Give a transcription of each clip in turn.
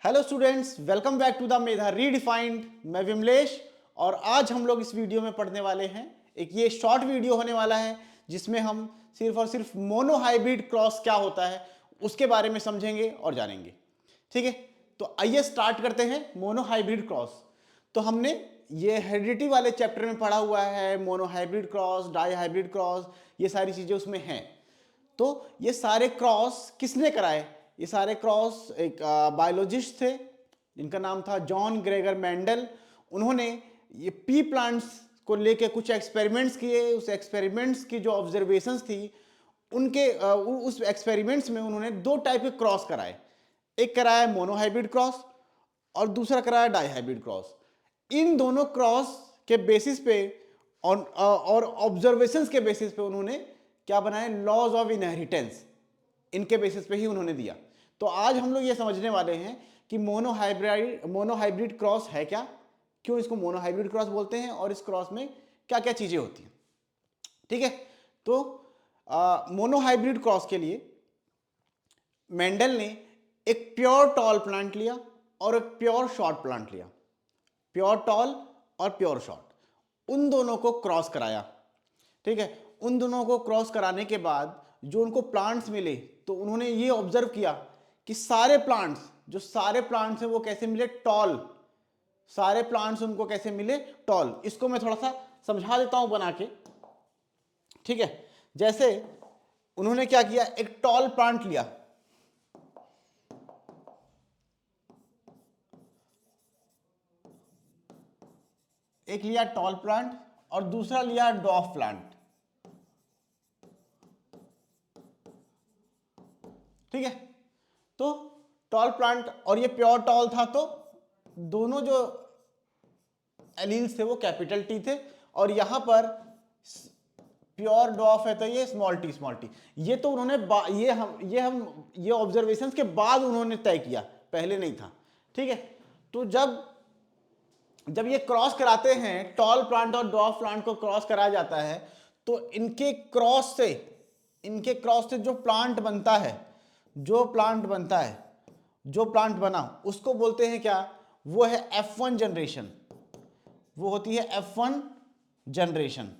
Hello students, welcome back to the Medha redefined. मैं विमलेश और आज हम लोग इस वीडियो में पढ़ने वाले हैं। एक ये शॉर्ट वीडियो होने वाला है जिसमें हम सिर्फ और सिर्फ मोनोहाइब्रिड क्रॉस क्या होता है उसके बारे में समझेंगे और जानेंगे। ठीक है, तो आइए स्टार्ट करते हैं। मोनोहाइब्रिड क्रॉस तो हमने ये हेरिडिटी वाले चैप्टर में पढ़ा हुआ है। मोनोहाइब्रिड क्रॉस, डाईहाइब्रिड क्रॉस, ये सारी चीजें उसमें हैं। तो ये सारे क्रॉस किसने कराए? ये सारे क्रॉस एक बायोलॉजिस्ट थे जिनका नाम था जॉन ग्रेगर मेंडल। उन्होंने ये पी प्लांट्स को लेके कुछ एक्सपेरिमेंट्स किए। उस एक्सपेरिमेंट्स की जो ऑब्जर्वेशंस थी उनके उस एक्सपेरिमेंट्स में उन्होंने दो टाइप के क्रॉस कराए। एक कराया मोनोहाइब्रिड क्रॉस और दूसरा कराया डाईहाइब्रिड क्रॉस। इन दोनों क्रॉस के बेसिस पे और ऑब्जर्वेशंस के बेसिस पे उन्होंने क्या बनाए? Laws of inheritance. इनके बेसिस पे ही उन्होंने दिया। तो आज हम लोग ये समझने वाले हैं कि मोनोहाइब्रिड क्रॉस है क्या, क्यों इसको मोनोहाइब्रिड क्रॉस बोलते हैं और इस क्रॉस में क्या क्या चीजें होती हैं। ठीक है, तो मोनोहाइब्रिड क्रॉस के लिए मेंडल ने एक प्योर टॉल प्लांट लिया और एक प्योर शॉर्ट प्लांट लिया। प्योर टॉल और प्योर शॉर्ट, उन दोनों को क्रॉस कराया। ठीक है, उन दोनों को क्रॉस कराने के बाद जो उनको प्लांट्स मिले तो उन्होंने ये ऑब्जर्व किया कि सारे प्लांट्स हैं वो कैसे मिले? टॉल। सारे प्लांट्स उनको कैसे मिले? टॉल। इसको मैं थोड़ा सा समझा देता हूं बना के। ठीक है, जैसे उन्होंने क्या किया, एक टॉल प्लांट लिया, एक लिया टॉल प्लांट और दूसरा लिया डॉफ प्लांट। ठीक है, तो टॉल प्लांट और ये प्योर टॉल था, तो दोनों जो एलील्स थे वो कैपिटल टी थे और यहां पर प्योर डॉफ है तो ये स्मॉल टी। ये तो उन्होंने ये ऑब्जर्वेशंस के बाद उन्होंने तय किया, पहले नहीं था। ठीक है, तो जब ये क्रॉस कराते हैं, टॉल प्लांट और डॉफ प्लांट को क्रॉस कराया जाता है, तो इनके क्रॉस से जो प्लांट बनता है, जो प्लांट बना उसको बोलते हैं क्या? वो है F1 जनरेशन। वो होती है F1 जनरेशन,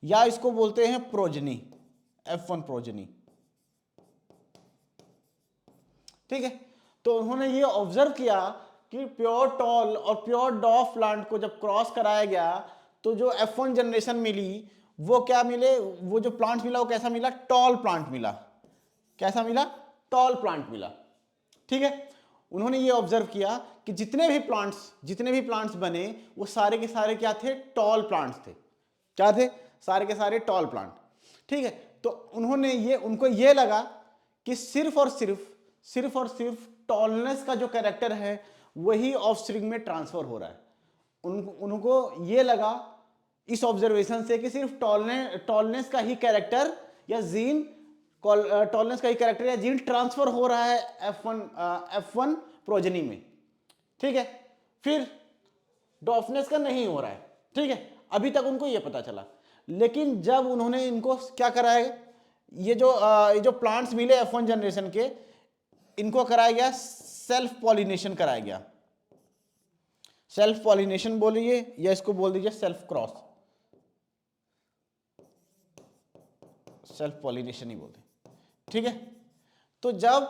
या इसको बोलते हैं प्रोजनी, F1 प्रोजनी। ठीक है, तो उन्होंने ये ऑब्जर्व किया कि प्योर टॉल और प्योर डॉफ प्लांट को जब क्रॉस कराया गया तो जो F1 जनरेशन मिली वो क्या मिले? वो जो प्लांट मिला वो कैसा मिला? टॉल प्लांट मिला। कैसा मिला? टॉल प्लांट मिला। ठीक है, उन्होंने ये ऑब्जर्व किया कि जितने भी प्लांट्स बने वो सारे के सारे क्या थे? टॉल प्लांट्स थे। क्या थे? सारे के सारे टॉल प्लांट। ठीक है, तो उनको ये लगा कि सिर्फ और सिर्फ टॉलनेस का जो कैरेक्टर है वही ऑफस्प्रिंग में ट्रांसफर हो रहा है। उनको ये लगा इस ऑब्जर्वेशन से कि सिर्फ टॉलनेस का ही कैरेक्टर या जीन ट्रांसफर हो रहा है F1 प्रोजनी में। ठीक है, फिर डॉफनेस का नहीं हो रहा है। ठीक है, अभी तक उनको ये पता चला। लेकिन जब उन्होंने इनको क्या कराया, ये जो प्लांट्स मिले F1 जनरेशन के, इनको कराया गया सेल्फ पॉलिनेशन कराया गया। सेल्फ पॉलिनेशन बोलिए या इसको बोल दीजिए सेल्फ क्रॉस। सेल्फ पॉलिनेशन ही बोलते। ठीक है, तो जब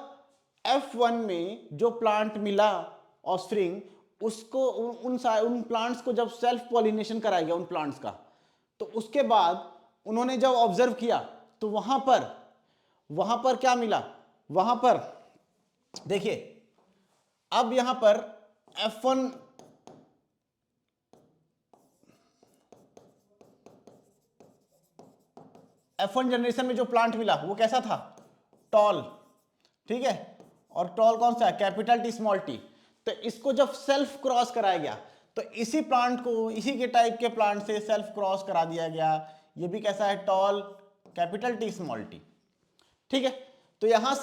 F1 में जो प्लांट मिला ऑफस्प्रिंग, उसको उन प्लांट्स को जब सेल्फ पॉलिनेशन कराया गया उन प्लांट्स का, तो उसके बाद उन्होंने जब ऑब्जर्व किया तो वहां पर क्या मिला? वहां पर देखिए, अब यहां पर F1 जनरेशन में जो प्लांट मिला वो कैसा था? टॉल। ठीक है, और टॉल कौन सा है? Capital T small T. तो इसको जब सेल्फ क्रॉस कराया गया तो इसी प्लांट को, इसी के टाइप के प्लांट से सेल्फ क्रॉस करा दिया गया। ये भी कैसा है? Tall, capital T small T. ठीक है, तो यहां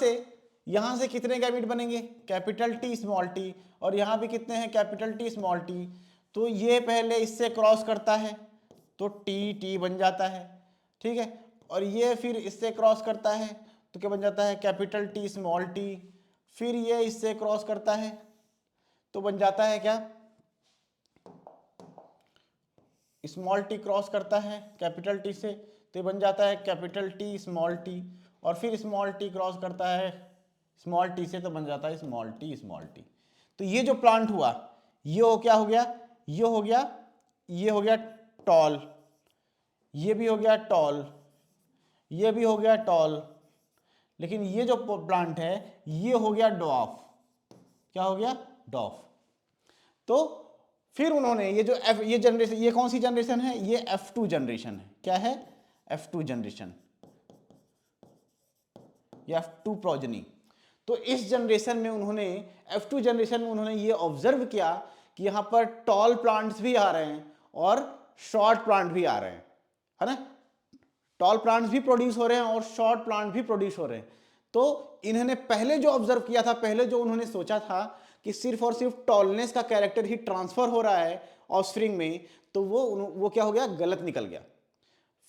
से कितने गैमेट बनेंगे? Capital T small T. और यहां भी कितने हैं? Capital T small T. तो ये पहले इससे क्रॉस करता है तो टी टी बन जाता है। ठीक है, और ये फिर इससे क्रॉस करता है तो क्या बन जाता है कैपिटल टी स्मॉल टी, फिर ये इससे क्रॉस करता है तो बन जाता है क्या, स्मॉल टी क्रॉस करता है कैपिटल टी से तो बन जाता है कैपिटल टी स्मॉल टी, और फिर स्मॉल टी क्रॉस करता है स्मॉल टी से तो बन जाता है स्मॉल टी स्मॉल टी। तो ये जो प्लांट हुआ ये हो क्या हो गया, ये हो गया, ये हो गया टॉल, ये भी हो गया टॉल, ये भी हो गया टॉल, लेकिन ये जो प्लांट है ये हो गया डॉफ। क्या हो गया, डॉफ। तो फिर उन्होंने ये जो ये जनरेशन, ये कौन सी जनरेशन है, ये F2 जनरेशन है। क्या है, F2 जनरेशन, ये F2 प्रोजनी। तो इस जनरेशन में उन्होंने, F2 जनरेशन में उन्होंने ये ऑब्जर्व किया कि यहाँ पर टॉल प्लांट्स भी आ रहे हैं और शॉर्ट प्लांट भी आ रहे हैं, है ना, टॉल प्लांट्स भी प्रोड्यूस हो रहे हैं और शॉर्ट प्लांट भी प्रोड्यूस हो रहे हैं। तो इन्होंने पहले जो ऑब्जर्व किया था, पहले जो उन्होंने सोचा था कि सिर्फ और सिर्फ टॉलनेस का कैरेक्टर ही ट्रांसफर हो रहा है ऑफस्प्रिंग में, तो वो क्या हो गया, गलत निकल गया।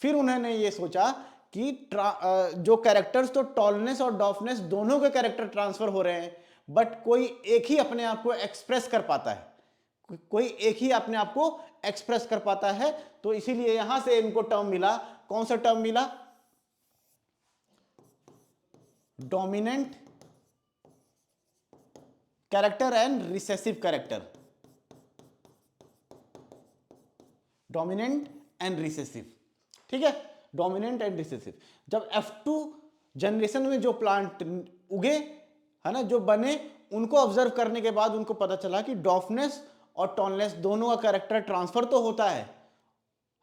फिर उन्होंने ये सोचा कि जो कैरेक्टर्स तो टॉलनेस और डॉफनेस दोनों के कैरेक्टर ट्रांसफर हो रहे हैं, बट कोई एक ही अपने आप को एक्सप्रेस कर पाता है, कोई एक ही अपने आप को एक्सप्रेस कर पाता है। तो इसीलिए यहां से इनको टर्म मिला, कौन सा टर्म मिला, dominant character and recessive character, dominant and recessive. ठीक है, डोमिनेंट एंड रिसेसिव। जब F2 जनरेशन में जो प्लांट उगे, है ना, जो बने, उनको ऑब्जर्व करने के बाद उनको पता चला कि डॉफनेस और टॉलनेस दोनों का कैरेक्टर ट्रांसफर तो होता है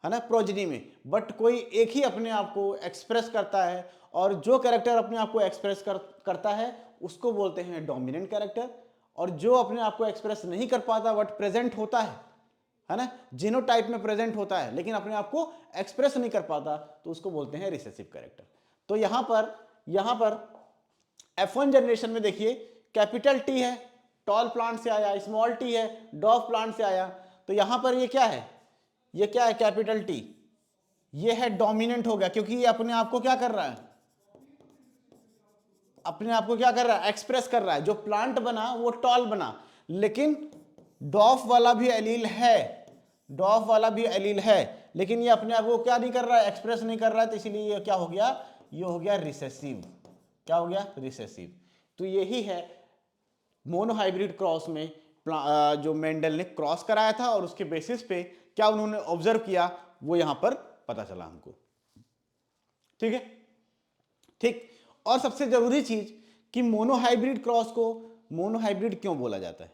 ना, प्रोजनी में, बट कोई एक ही अपने आप को एक्सप्रेस करता है, और जो कैरेक्टर अपने आप को एक्सप्रेस करता है उसको बोलते हैं डोमिनेंट कैरेक्टर, और जो अपने आप को एक्सप्रेस नहीं कर पाता बट प्रेजेंट होता है ना, जीनोटाइप में प्रेजेंट होता है लेकिन अपने आप को एक्सप्रेस नहीं कर पाता, तो उसको बोलते हैं रिसेसिव कैरेक्टर। तो यहां पर F1 जनरेशन में देखिए कैपिटल टी है, टॉल प्लांट से आया, स्मॉल टी है, डॉफ प्लांट से आया। तो यहां पर ये क्या है, ये क्या है, कैपिटल टी, ये है डोमिनेंट हो गया, क्योंकि ये अपने आप को क्या कर रहा है, अपने आप को क्या कर रहा है, एक्सप्रेस कर रहा है। जो प्लांट बना वो टॉल बना, लेकिन डॉफ वाला भी एलील है, डॉफ वाला भी एलील है, लेकिन ये अपने आप को क्या नहीं कर रहा है, एक्सप्रेस नहीं कर रहा है, तो इसीलिए ये क्या हो गया, ये हो गया रिसेसिव। क्या हो गया, रिसेसिव। तो यही है मोनोहाइब्रिड क्रॉस में जो मेंडल ने क्रॉस कराया था, और उसके बेसिस पे क्या उन्होंने ऑब्जर्व किया वो यहां पर पता चला हमको। ठीक है, ठीक। और सबसे जरूरी चीज कि मोनोहाइब्रिड क्रॉस को मोनोहाइब्रिड क्यों बोला जाता है,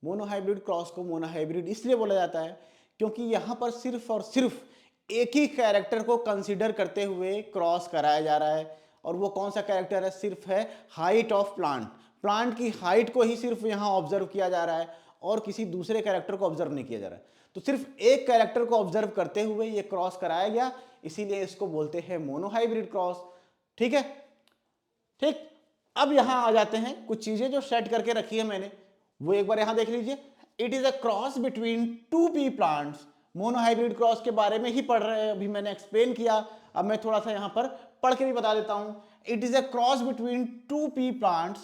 मोनोहाइब्रिड क्रॉस को मोनोहाइब्रिड इसलिए बोला जाता है क्योंकि यहां पर सिर्फ और सिर्फ एक ही कैरेक्टर को कंसीडर करते हुए क्रॉस कराया जा रहा है, और वो कौन सा कैरेक्टर है, सिर्फ है हाइट ऑफ प्लांट, प्लांट की हाइट को ही सिर्फ यहां ऑब्जर्व किया जा रहा है, और किसी दूसरे कैरेक्टर को ऑब्जर्व नहीं किया जा रहा है। तो सिर्फ एक कैरेक्टर को ऑब्जर्व करते हुए ये क्रॉस कराया गया, इसीलिए इसको बोलते हैं मोनोहाइब्रिड क्रॉस। ठीक है, ठीक। अब यहां आ जाते हैं कुछ चीजें जो सेट करके रखी है मैंने, वो एक बार यहां देख लीजिए। It is a cross between two P plants, monohybrid cross के बारे में ही पढ़ रहे हैं, अभी मैंने एक्सप्लेन किया, अब मैं थोड़ा सा यहां पर पढ़ के भी बता देता हूं। It is a cross between two P plants,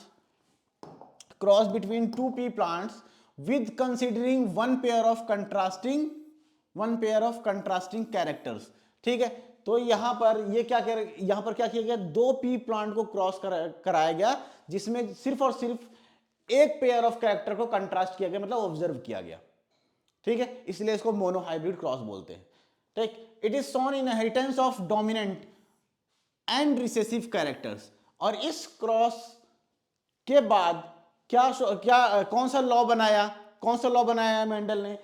cross between two P plants with considering one pair of contrasting characters. ठीक है, तो यहां पर ये क्या यहां पर क्या किया गया, दो पी प्लांट को क्रॉस कराया गया, जिसमें सिर्फ और सिर्फ एक पेयर ऑफ कैरेक्टर को कंट्रास्ट किया गया, मतलब ऑब्जर्व किया गया। ठीक है, इसलिए इसको मोनोहाइब्रिड क्रॉस बोलते हैं। ठीक, it is shown inheritance of dominant and recessive characters. और इस क्रॉस के बाद कौन सा लॉ बनाया मेंडल ने,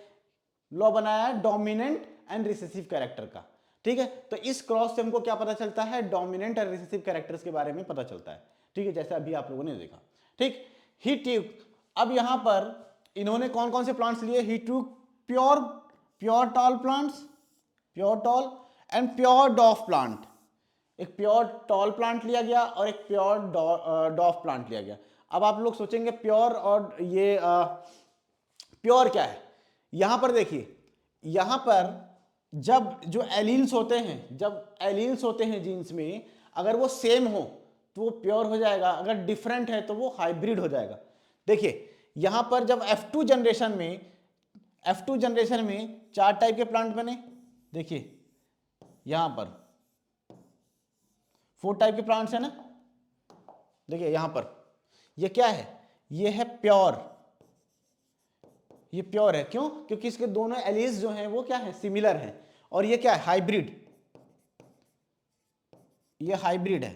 लॉ बनाया डोमिनेंट एंड रिसेसिव कैरेक्टर का। ठीक है, तो इस क्रॉस से हमको क्या पता चलता है, डोमिनेंट और रिसेसिव कैरेक्टर्स के बारे में पता चलता है। ठीक है, जैसे अभी आप लोगों ने देखा। ठीक, ही टूक, अब यहां पर इन्होंने कौन कौन से प्लांट्स लिए, ही टूक pure tall plants, pure tall and pure डॉफ plant. एक प्योर टॉल प्लांट लिया गया और एक प्योर डॉफ प्लांट लिया गया। अब आप लोग सोचेंगे प्योर और ये प्योर क्या है, यहां पर देखिए, यहां पर जब जो एलील्स होते हैं, जब एलील्स होते हैं जीन्स में, अगर वो सेम हो तो वो प्योर हो जाएगा, अगर डिफरेंट है तो वो हाइब्रिड हो जाएगा। देखिए यहां पर जब F2 जनरेशन में 4 टाइप के प्लांट बने, देखिए यहां पर 4 टाइप के प्लांट्स है ना। देखिए यहां पर ये क्या है, ये है प्योर, ये प्योर है। क्यों? क्योंकि इसके दोनों एलील्स जो हैं वो क्या है, सिमिलर हैं। और ये क्या है, हाइब्रिड, ये हाइब्रिड है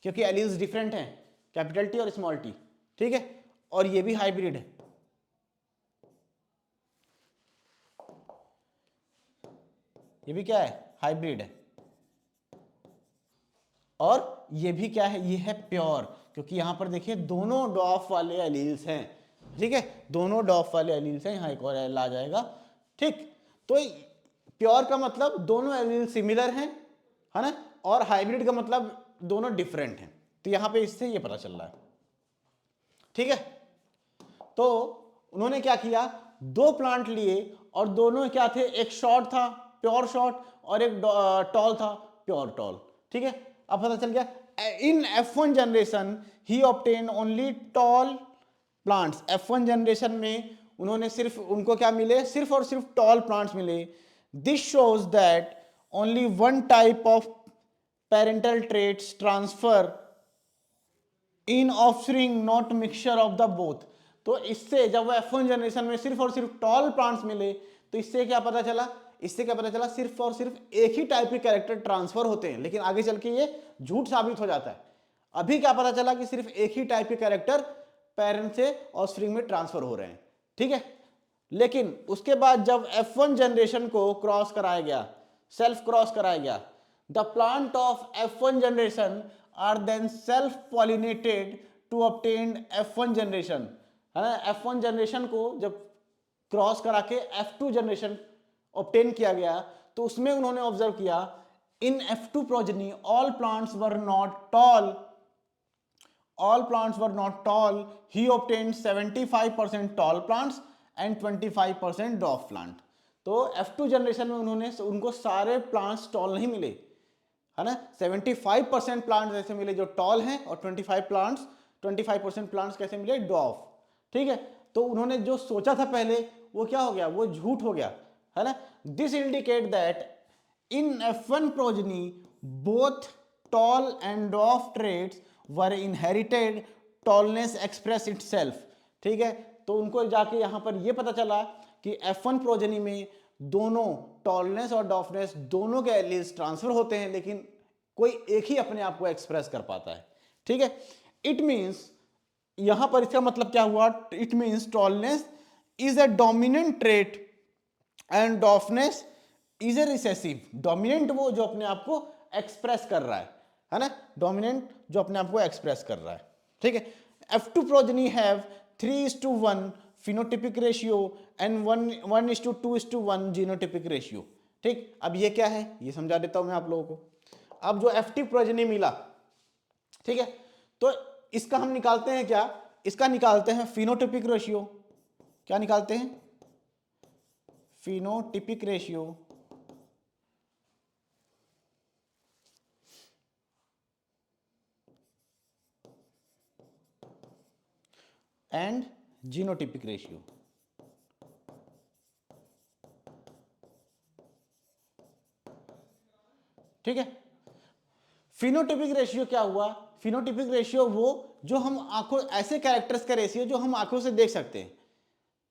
क्योंकि एलील्स डिफरेंट हैं, कैपिटल टी और स्मॉल टी, ठीक है। और ये भी हाइब्रिड है, ये भी क्या है, हाइब्रिड है। और ये भी क्या है, ये है प्योर, क्योंकि यहां पर देखिए दोनों डॉफ वाले एलील्स हैं, ठीक है, दोनों डॉफ वाले एलील्स हैं। यहां एक और एल आ जाएगा, ठीक। तो प्योर का मतलब दोनों एलील सिमिलर हैं, है ना, और हाइब्रिड का मतलब दोनों डिफरेंट हैं। तो यहां पे इससे ये पता चल रहा है, ठीक है। तो उन्होंने क्या किया, 2 प्लांट लिए और दोनों क्या थे, एक शॉर्ट था प्योर शॉर्ट और एक टॉल था प्योर टॉल, ठीक है। अब पता चल गया in F1 generation he obtain only tall plants. F1 generation में उन्होंने सिर्फ, उनको क्या मिले, सिर्फ और सिर्फ टॉल प्लांट्स मिले। This shows that only one type of parental traits transfer in offspring not mixture of the both. तो इससे जब वो F1 जनरेशन में सिर्फ और सिर्फ टॉल प्लांट्स मिले तो इससे क्या पता चला, इससे क्या पता चला, सिर्फ और सिर्फ एक ही टाइप के कैरेक्टर ट्रांसफर होते हैं, लेकिन आगे चल के ये झूठ साबित हो जाता है। अभी क्या पता चला कि सिर्फ एक ही टाइप के कैरेक्टर पेरेंट से ऑफस्प्रिंग में ट्रांसफर हो रहे हैं, ठीक है। लेकिन उसके बाद जब F1 जनरेशन को क्रॉस कराया गया, सेल्फ क्रॉस कराया गया, the plant of F1 generation are then self pollinated to obtain F1 generation, है ना। F1 जनरेशन को जब क्रॉस करा के F2 जनरेशन ऑब्टेन किया गया तो उसमें उन्होंने ऑब्जर्व किया इन F2 progeny all plants were not toll, all plants were not tall. He obtained 75% tall plants and 25% dwarf plant. तो F2 जनरेशन में उन्होंने, उनको सारे प्लांट्स टॉल नहीं मिले, है ना। 75% प्लांट्स ऐसे मिले जो टॉल हैं और 25% प्लांट्स कैसे मिले, डॉफ, ठीक है। तो उन्होंने जो सोचा था पहले वो क्या हो गया, वो झूठ हो गया, है ना। This indicate that in F1 progeny both tall and dwarf traits were inherited, tallness express itself, ठीक है। तो उनको जाके यहां पर ये पता चला कि F1 प्रोजेनी में दोनों टॉलनेस और डॉफनेस दोनों के एलील्स ट्रांसफर होते हैं, लेकिन कोई एक ही अपने आप को एक्सप्रेस कर पाता है, ठीक है। इट मींस, यहां पर इसका मतलब क्या हुआ, it means tallness is a dominant trait and डॉफनेस is a recessive. Dominant वो जो अपने आप को एक्सप्रेस कर रहा है ना, डोमिनेंट जो अपने आप को एक्सप्रेस कर रहा है, ठीक है। F2 progeny have 3:1 phenotypic ratio and 1:2:1 genotypic ratio, ठीक। अब ये क्या है ये समझा देता हूं मैं आप लोगों को। अब जो F2 प्रोजेनी मिला, ठीक है, तो इसका हम निकालते हैं क्या, इसका निकालते हैं फिनोटिपिक रेशियो। क्या निकालते हैं, phenotypic ratio and genotypic ratio, ठीक है। फिनोटिपिक रेशियो क्या हुआ, फिनोटिपिक रेशियो वो जो हम आंखों, ऐसे कैरेक्टर्स का रेशियो जो हम आंखों से देख सकते हैं,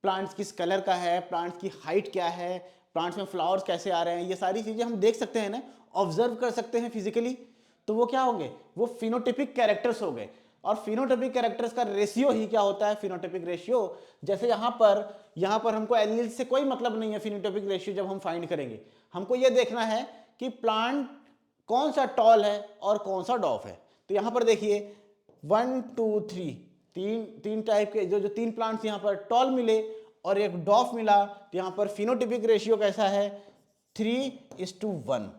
प्लांट्स किस कलर का है, प्लांट्स की हाइट क्या है, प्लांट्स में फ्लावर्स कैसे आ रहे हैं, ये सारी चीजें हम देख सकते हैं ना, ऑब्जर्व कर सकते हैं फिजिकली। तो वो क्या होंगे, वो फिनोटिपिक कैरेक्टर्स हो गए। और फिनोटिपिक कैरेक्टर्स का रेशियो ही क्या होता है, फिनोटिपिक रेशियो। जैसे यहां पर हमको एलील से कोई मतलब नहीं है, फिनोटिपिक रेशियो जब हम फाइंड करेंगे हमको ये देखना है कि प्लांट कौन सा टॉल है और कौन सा डॉफ है। तो यहां पर देखिए 1 2 3 तीन टाइप के जो 3 प्लांट्स यहां पर टॉल मिले और एक डॉफ मिला, तो यहां पर फिनोटिपिक रेशियो कैसा है, 3:1,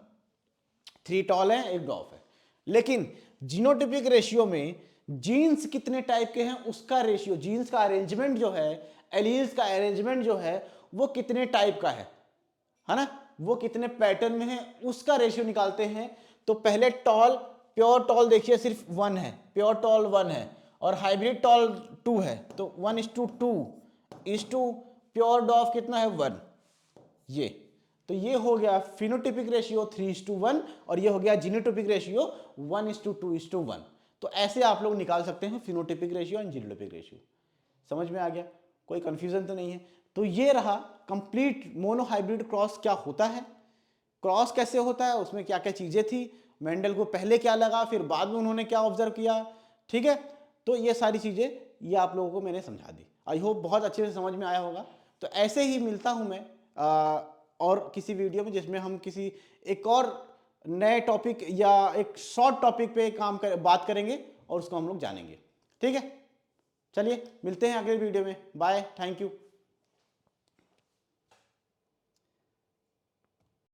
3 टॉल है एक डॉफ है। लेकिन जीनोटिपिक रेशियो में जीन्स कितने टाइप के हैं उसका रेशियो, जीन्स का अरेंजमेंट जो है, एलील्स का अरेंजमेंट जो है वो कितने टाइप का है ना, वो कितने पैटर्न में है उसका रेशियो निकालते हैं। तो पहले टॉल प्योर टॉल देखिए सिर्फ 1 है, प्योर टॉल 1 है और हाइब्रिड टॉल 2 है, तो 1:2 प्योर डॉफ कितना है 1। ये तो ये हो गया फिनोटिपिक रेशियो 3:1 और ये हो गया जीनोटिपिक रेशियो 1:2:1। तो ऐसे आप लोग निकाल सकते हैं phenotypic ratio and genotypic ratio. समझ में आ गया, कोई कंफ्यूजन तो नहीं है। तो ये रहा कंप्लीट मोनोहाइब्रिड क्रॉस क्या होता है, क्रॉस कैसे होता है, उसमें क्या क्या चीजें थी, मेंडल को पहले क्या लगा, फिर बाद में उन्होंने क्या ऑब्जर्व किया। ठीक है, तो ये सारी चीजें ये आप लोगों को मैंने समझा दी। आई होप बहुत अच्छे से समझ में आया होगा। तो ऐसे ही मिलता हूं मैं और किसी वीडियो में जिसमें हम किसी एक और नए टॉपिक या एक शॉर्ट टॉपिक पे बात करेंगे और उसको हम लोग जानेंगे। ठीक है, चलिए मिलते हैं अगले वीडियो में। Bye, thank you.